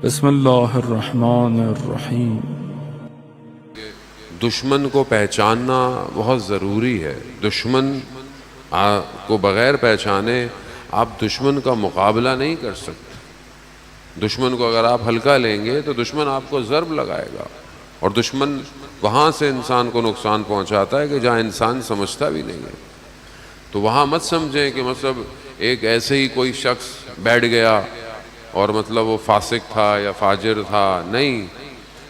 بسم اللہ الرحمن الرحیم۔ دشمن کو پہچاننا بہت ضروری ہے۔ دشمن کو بغیر پہچانے آپ دشمن کا مقابلہ نہیں کر سکتے۔ دشمن کو اگر آپ ہلکا لیں گے تو دشمن آپ کو ضرب لگائے گا، اور دشمن وہاں سے انسان کو نقصان پہنچاتا ہے کہ جہاں انسان سمجھتا بھی نہیں ہے۔ تو وہاں مت سمجھیں کہ مطلب ایک ایسے ہی کوئی شخص بیٹھ گیا اور مطلب وہ فاسق تھا یا فاجر تھا، نہیں۔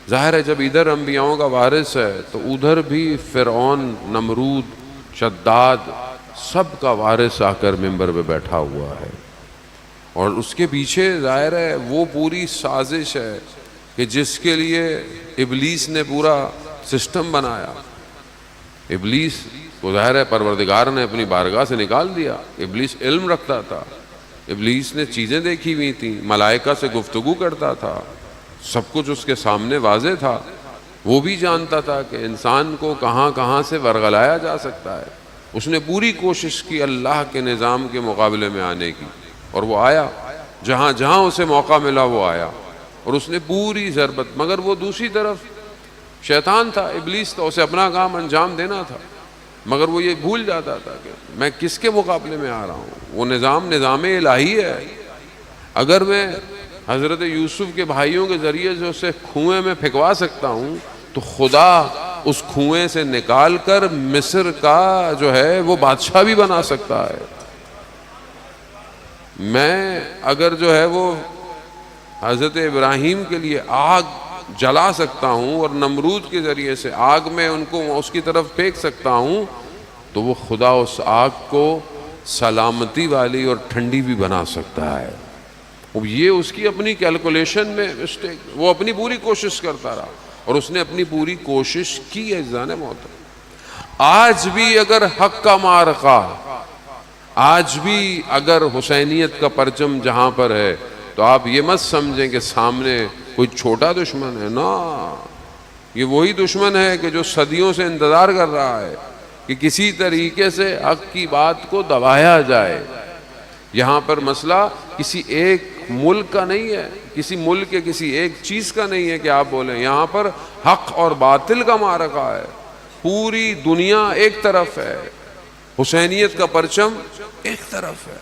ظاہر ہے جب ادھر انبیاؤں کا وارث ہے تو ادھر بھی فرعون، نمرود، شداد، سب کا وارث آ کر منبر پہ بیٹھا ہوا ہے، اور اس کے پیچھے ظاہر ہے وہ پوری سازش ہے کہ جس کے لیے ابلیس نے پورا سسٹم بنایا۔ ابلیس کو ظاہر ہے پروردگار نے اپنی بارگاہ سے نکال دیا۔ ابلیس علم رکھتا تھا، ابلیس نے چیزیں دیکھی ہوئی تھیں، ملائکہ سے گفتگو کرتا تھا، سب کچھ اس کے سامنے واضح تھا۔ وہ بھی جانتا تھا کہ انسان کو کہاں کہاں سے ورغلایا جا سکتا ہے۔ اس نے پوری کوشش کی اللہ کے نظام کے مقابلے میں آنے کی، اور وہ آیا، جہاں جہاں اسے موقع ملا وہ آیا، اور اس نے پوری ضربت۔ مگر وہ دوسری طرف شیطان تھا، ابلیس تھا، اسے اپنا کام انجام دینا تھا، مگر وہ یہ بھول جاتا تھا کہ میں کس کے مقابلے میں آ رہا ہوں۔ وہ نظام الہی ہے۔ اگر میں حضرت یوسف کے بھائیوں کے ذریعے سے اسے کنویں میں پھینکوا سکتا ہوں تو خدا اس کنویں سے نکال کر مصر کا جو ہے وہ بادشاہ بھی بنا سکتا ہے۔ میں اگر جو ہے وہ حضرت ابراہیم کے لیے آگ جلا سکتا ہوں اور نمرود کے ذریعے سے آگ میں ان کو اس کی طرف پھینک سکتا ہوں، تو وہ خدا اس آگ کو سلامتی والی اور ٹھنڈی بھی بنا سکتا ہے۔ یہ اس کی اپنی کیلکولیشن میں مسٹیک، وہ اپنی پوری کوشش کرتا رہا، اور اس نے اپنی پوری کوشش کی ہے۔ عزیزان محترم، آج بھی اگر حق کا معرکہ، آج بھی اگر حسینیت کا پرچم جہاں پر ہے، تو آپ یہ مت سمجھیں کہ سامنے کوئی چھوٹا دشمن ہے۔ نا، یہ وہی دشمن ہے کہ جو صدیوں سے انتظار کر رہا ہے کہ کسی طریقے سے حق کی بات کو دبایا جائے۔ یہاں پر مسئلہ کسی ایک ملک کا نہیں ہے، کسی ملک کے کسی ایک چیز کا نہیں ہے کہ آپ بولیں۔ یہاں پر حق اور باطل کا معرکہ ہے۔ پوری دنیا ایک طرف ہے، حسینیت کا پرچم ایک طرف ہے۔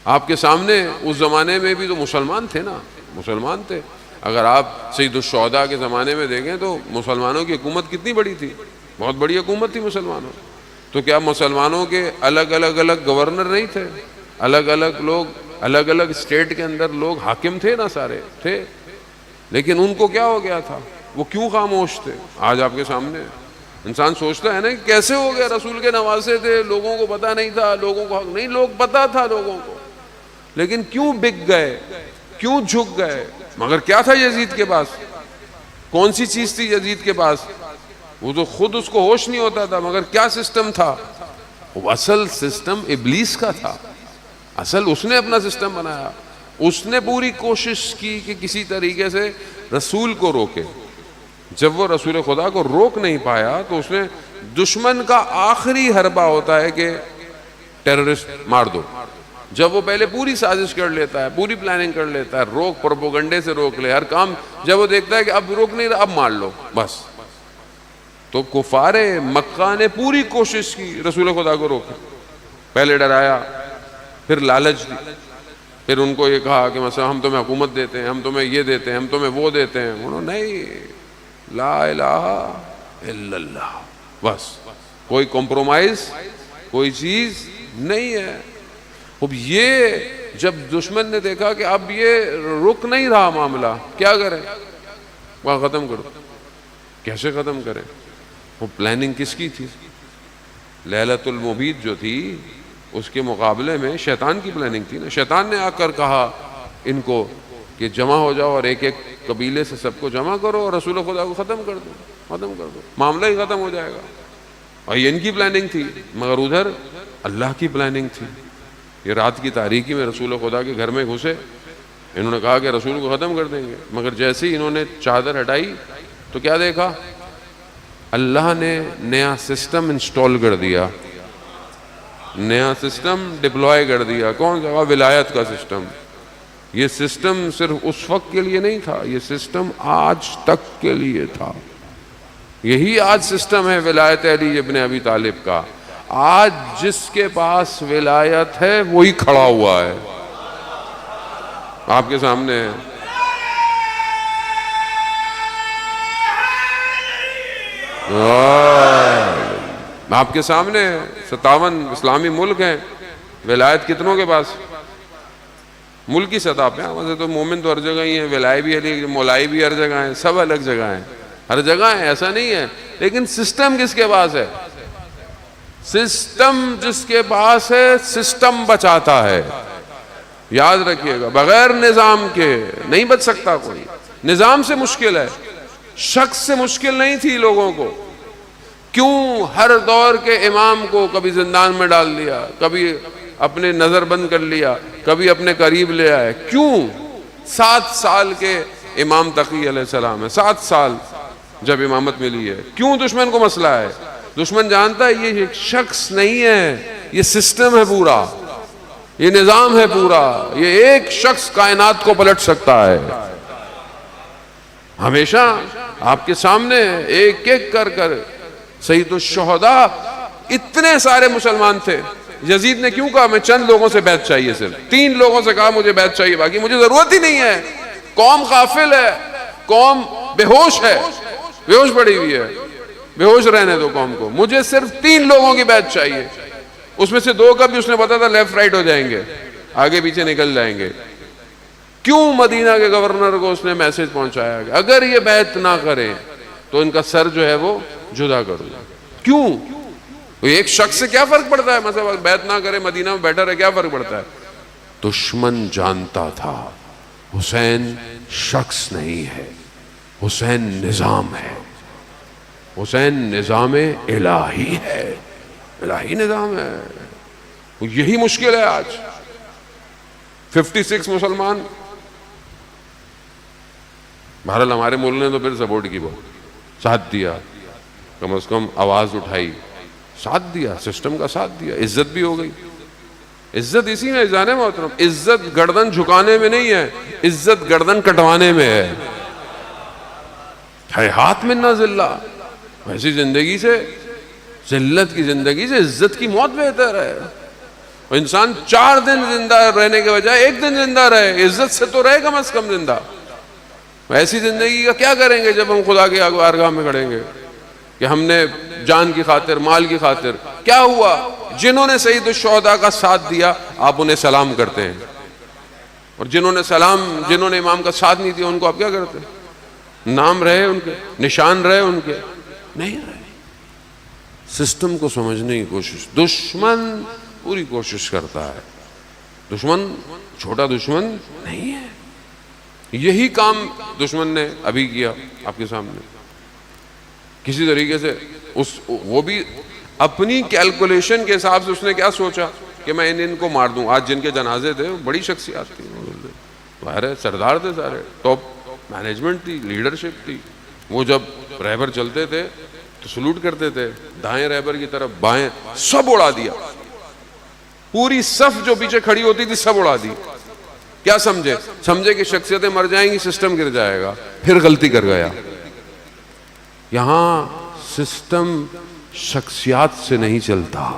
آپ کے سامنے اس زمانے میں بھی تو مسلمان تھے نا، مسلمان تھے۔ اگر آپ سید الشہداء کے زمانے میں دیکھیں تو مسلمانوں کی حکومت کتنی بڑی تھی، بہت بڑی حکومت تھی مسلمانوں۔ تو کیا مسلمانوں کے الگ الگ گورنر نہیں تھے؟ الگ الگ لوگ، الگ الگ اسٹیٹ کے اندر لوگ حاکم تھے نا، سارے تھے، لیکن ان کو کیا ہو گیا تھا؟ وہ کیوں خاموش تھے؟ آج آپ کے سامنے انسان سوچتا ہے نا کہ کیسے ہو گیا؟ رسول کے نواسے تھے، لوگوں کو پتہ نہیں تھا، لوگوں کو حق نہیں، لوگ پتہ تھا لوگوں کو، لیکن کیوں بک گئے، کیوں جھک گئے؟ مگر کیا تھا یزید کے پاس؟ کون سی چیز تھی یزید کے پاس؟ وہ تو خود اس کو ہوش نہیں ہوتا تھا، مگر کیا سسٹم تھا؟ وہ اصل سسٹم ابلیس کا تھا۔ اصل اس نے اپنا سسٹم بنایا۔ اس نے پوری کوشش کی کہ کسی طریقے سے رسول کو روکے۔ جب وہ رسول خدا کو روک نہیں پایا تو اس نے، دشمن کا آخری حربہ ہوتا ہے کہ ٹیررسٹ مار دو۔ جب وہ پہلے پوری سازش کر لیتا ہے، پوری پلاننگ کر لیتا ہے، روک، پروپیگنڈے سے روک لے ہر کام، جب وہ دیکھتا ہے کہ اب روک نہیں رہا، اب مار لو بس۔ تو کفار مکہ نے پوری کوشش کی رسول خدا کو روکے، پہلے ڈرایا، پھر لالچ دی، پھر ان کو یہ کہا کہ مثلا ہم تمہیں حکومت دیتے ہیں، ہم تمہیں یہ دیتے ہیں، ہم تمہیں وہ دیتے ہیں۔ انہوں نے نہیں، لا الہ الا اللہ، بس کوئی کمپرومائز، کوئی چیز نہیں ہے۔ اب یہ جب دشمن نے دیکھا کہ اب یہ رک نہیں رہا معاملہ، کیا کریں؟ وہاں ختم کرو۔ کیسے ختم کریں؟ وہ پلاننگ کس کی تھی؟ لیلۃ المبید جو تھی اس کے مقابلے میں شیطان کی پلاننگ تھی نا۔ شیطان نے آ کر کہا ان کو کہ جمع ہو جاؤ اور ایک ایک قبیلے سے سب کو جمع کرو اور رسول خدا کو ختم کر دو، ختم کر دو، معاملہ ہی ختم ہو جائے گا۔ اور یہ ان کی پلاننگ تھی، مگر ادھر اللہ کی پلاننگ تھی۔ یہ رات کی تاریکی میں رسول خدا کے گھر میں گھسے، انہوں نے کہا کہ رسول کو ختم کر دیں گے، مگر جیسے ہی انہوں نے چادر ہٹائی تو کیا دیکھا؟ اللہ نے نیا سسٹم انسٹال کر دیا، نیا سسٹم ڈپلوائے کر دیا۔ کون سا؟ ولایت کا سسٹم۔ یہ سسٹم صرف اس وقت کے لیے نہیں تھا، یہ سسٹم آج تک کے لیے تھا. یہی آج سسٹم ہے ولایت علی ابن ابی طالب کا. آج جس کے پاس ولایت ہے وہی کھڑا ہوا ہے آپ کے سامنے ہے. آپ کے سامنے 57 اسلامی ملک ہیں، ولایت کتنوں کے پاس؟ ملکی سطح پہ. ویسے تو مومن تو ہر جگہ ہی ہیں، ولائی بھی علی، مولائی بھی ہر جگہ ہیں، سب الگ جگہ ہیں، ہر جگہ ہیں، ایسا نہیں ہے. لیکن سسٹم کس کے پاس ہے؟ سسٹم جس کے پاس ہے سسٹم بچاتا ہے. یاد رکھیے گا، بغیر نظام کے نہیں بچ سکتا کوئی. نظام سے مشکل ہے، شخص سے مشکل نہیں تھی لوگوں کو. کیوں ہر دور کے امام کو کبھی زندان میں ڈال دیا، کبھی اپنے نظر بند کر لیا، کبھی اپنے قریب لے آئے؟ کیوں؟ 7 سال کے امام تقی علیہ السلام ہے، 7 سال جب امامت ملی ہے. کیوں دشمن کو مسئلہ ہے؟ دشمن جانتا ہے یہ ایک شخص نہیں ہے، یہ سسٹم ہے پورا، یہ نظام ہے پورا، یہ ایک شخص کائنات کو پلٹ سکتا ہے. ہمیشہ آپ کے سامنے ایک ایک کر کر سید الشہداء، اتنے سارے مسلمان تھے. یزید نے کیوں کہا میں چند لوگوں سے بیعت چاہیے؟ صرف 3 لوگوں سے کہا مجھے بیعت چاہیے، باقی مجھے ضرورت ہی نہیں ہے. قوم غافل ہے، قوم بے ہوش ہے، بے ہوش پڑی ہوئی ہے، بے ہوش رہنے دو قوم کو. مجھے صرف 3 لوگوں کی بیعت چاہیے. اس میں سے 2 کا بھی اس نے پتا تھا لیفٹ رائٹ ہو جائیں گے، آگے پیچھے نکل جائیں گے. کیوں مدینہ کے گورنر کو اس نے میسج پہنچایا کہ اگر یہ بیعت نہ کریں تو ان کا سر جو ہے وہ جدا کروں. کیوں؟ ایک شخص سے کیا فرق پڑتا ہے؟ مثلا بیعت نہ کرے، مدینہ میں بیٹھا رہے، کیا فرق پڑتا ہے؟ دشمن جانتا تھا حسین شخص نہیں ہے، حسین نظام ہے، حسین نظام الہی ہے، الہی نظام ہے. یہی مشکل ہے آج. 56 مسلمان، بہرحال ہمارے ملک نے تو پھر سپورٹ کی، بہت ساتھ دیا، کم از کم آواز اٹھائی، ساتھ دیا، سسٹم کا ساتھ دیا. عزت بھی ہو گئی. عزت اسی میں جانے محترم، عزت گردن جھکانے میں نہیں ہے، عزت گردن کٹوانے میں ہے. ہاتھ من نہ ذلہ، ویسی زندگی سے، ذلت کی زندگی سے عزت کی موت بہتر ہے. انسان 4 دن زندہ رہنے کے بجائے 1 دن زندہ رہے، عزت سے تو رہے کم از کم زندہ. ایسی زندگی کا کیا کریں گے جب ہم خدا کے بارگاہ میں کھڑیں گے کہ ہم نے جان کی خاطر، مال کی خاطر. کیا ہوا؟ جنہوں نے سید الشہداء کا ساتھ دیا آپ انہیں سلام کرتے ہیں، اور جنہوں نے امام کا ساتھ نہیں دیا ان کو آپ کیا کرتے ہیں؟ نام رہے ان کے، نشان رہے ان کے، نہیں رہے. سسٹم کو سمجھنے کی کوشش دشمن پوری کوشش کرتا ہے. دشمن چھوٹا دشمن نہیں ہے. یہی کام دشمن نے ابھی کیا آپ کے سامنے. کسی طریقے سے وہ بھی اپنی کیلکولیشن کے حساب سے اس نے کیا سوچا کہ میں ان کو مار دوں. آج جن کے جنازے تھے بڑی شخصیات تھی، باہر سردار تھے، سارے ٹاپ مینجمنٹ تھی، لیڈرشپ تھی. وہ جب رہبر چلتے تھے تو سلوٹ کرتے تھے، دائیں رہبر کی طرف، بائیں، سب اڑا دیا. پوری صف جو پیچھے کھڑی ہوتی تھی سب اڑا دی. کیا سمجھے کہ شخصیتیں مر جائیں گی، سسٹم گر جائے گا. پھر غلطی کر گیا. یہاں سسٹم شخصیات سے نہیں چلتا،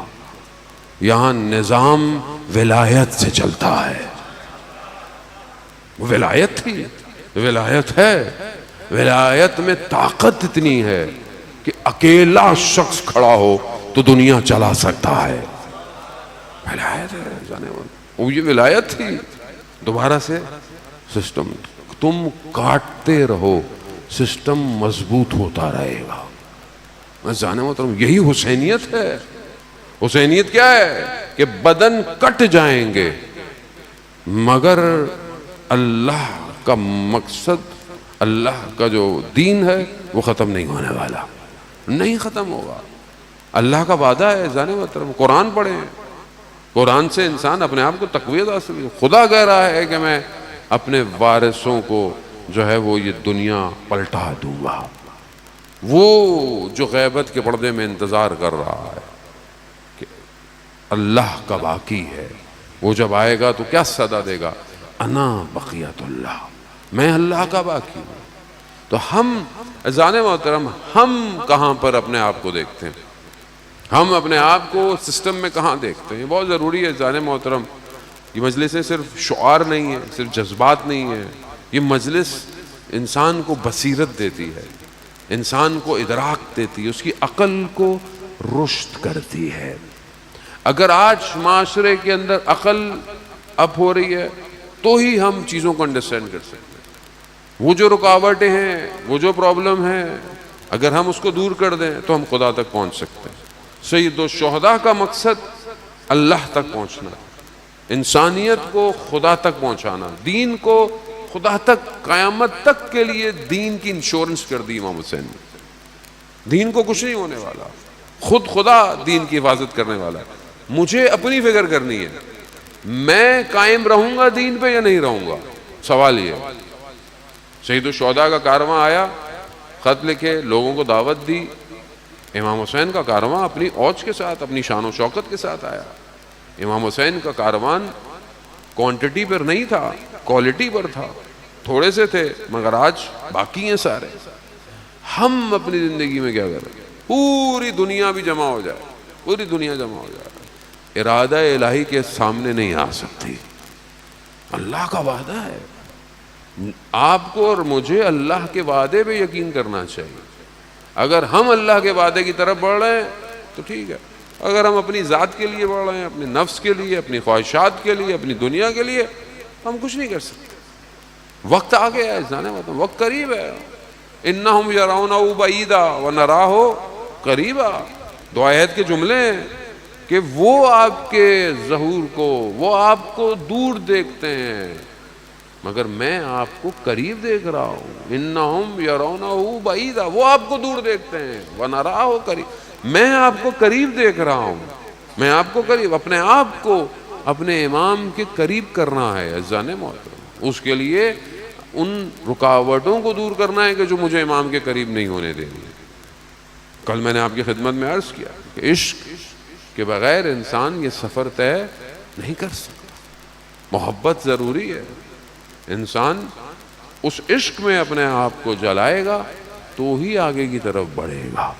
یہاں نظام ولایت سے چلتا ہے. ولایت تھی، ولایت ہے. ولایت میں طاقت اتنی ہے کہ اکیلا شخص کھڑا ہو تو دنیا چلا سکتا ہے. ولایت ہے جانے والا، وہ یہ ولایت تھی. دوبارہ سے سسٹم، تم کاٹتے رہو سسٹم مضبوط ہوتا رہے گا. میں جانے محترم یہی حسینیت ہے. حسینیت کیا ہے؟ کہ بدن کٹ جائیں گے مگر اللہ کا مقصد، اللہ کا جو دین ہے وہ ختم نہیں ہونے والا، نہیں ختم ہوگا. اللہ کا وعدہ ہے جانے محترم. قرآن پڑھیں، قرآن سے انسان اپنے آپ کو تقویت حاصل. خدا کہہ رہا ہے کہ میں اپنے وارثوں کو جو ہے وہ یہ دنیا پلٹا دوں گا. وہ جو غیبت کے پردے میں انتظار کر رہا ہے کہ اللہ کا باقی ہے، وہ جب آئے گا تو کیا صدا دے گا؟ انا بقیت اللہ، میں اللہ کا باقی ہوں۔ تو ہم اذان محترم، ہم کہاں پر اپنے آپ کو دیکھتے ہیں؟ ہم اپنے آپ کو سسٹم میں کہاں دیکھتے ہیں؟ یہ بہت ضروری ہے اذان محترم۔ یہ مجلسیں صرف شعار نہیں ہے، صرف جذبات نہیں ہے، یہ مجلس انسان کو بصیرت دیتی ہے، انسان کو ادراک دیتی ہے، اس کی عقل کو رشد کرتی ہے۔ اگر آج معاشرے کے اندر عقل اپ ہو رہی ہے تو ہی ہم چیزوں کو انڈرسٹینڈ کر سکتے ہیں۔ وہ جو رکاوٹیں ہیں، وہ جو پرابلم ہے، اگر ہم اس کو دور کر دیں تو ہم خدا تک پہنچ سکتے ہیں۔ سید الشہداء کا مقصد اللہ تک پہنچنا، انسانیت کو خدا تک پہنچانا، دین کو خدا تک، قیامت تک کے لیے دین کی انشورنس کر دی امام حسین نے۔ دین کو کچھ نہیں ہونے والا، خود خدا دین کی حفاظت کرنے والا ہے۔ مجھے اپنی فکر کرنی ہے، میں قائم رہوں گا دین پہ یا نہیں رہوں گا، سوال یہ ہے۔ سید الشہداء کا کارواں آیا، خط لکھے، لوگوں کو دعوت دی۔ امام حسین کا کارواں اپنی اوج کے ساتھ، اپنی شان و شوکت کے ساتھ آیا۔ امام حسین کا کاروان کوانٹٹی پر نہیں تھا، کوالٹی پر تھا، تھوڑے سے تھے مگر آج باقی ہیں سارے۔ ہم اپنی زندگی میں کیا کریں؟ پوری دنیا بھی جمع ہو جائے، پوری دنیا جمع ہو جائے، ارادہ الہی کے سامنے نہیں آ سکتی۔ اللہ کا وعدہ ہے، آپ کو اور مجھے اللہ کے وعدے پہ یقین کرنا چاہیے۔ اگر ہم اللہ کے وعدے کی طرف بڑھ رہے ہیں تو ٹھیک ہے، اگر ہم اپنی ذات کے لیے بڑھ رہے ہیں، اپنے نفس کے لیے، اپنی خواہشات کے لیے، اپنی دنیا کے لیے، ہم کچھ نہیں کر سکتے۔ وقت آ گیا ہے، جانے والا وقت قریب ہے۔ انہم یرونہ بعیدا ونراہ قریبا، دعا عہد کے جملے ہیں کہ وہ آپ کے ظہور کو، وہ آپ کو دور دیکھتے ہیں مگر میں آپ کو قریب دیکھ رہا ہوں۔ انہم یرونہ بعیدا، وہ آپ کو دور دیکھتے ہیں، ونراہ قریب، میں آپ کو قریب دیکھ رہا ہوں، میں آپ کو قریب، اپنے آپ کو اپنے امام کے قریب کرنا ہے عزیزان محترم۔ اس کے لیے ان رکاوٹوں کو دور کرنا ہے کہ جو مجھے امام کے قریب نہیں ہونے دینی۔ کل میں نے آپ کی خدمت میں عرض کیا کہ عشق کے بغیر انسان یہ سفر طے نہیں کر سکتا، محبت ضروری ہے۔ انسان اس عشق میں اپنے آپ کو جلائے گا تو ہی آگے کی طرف بڑھے گا۔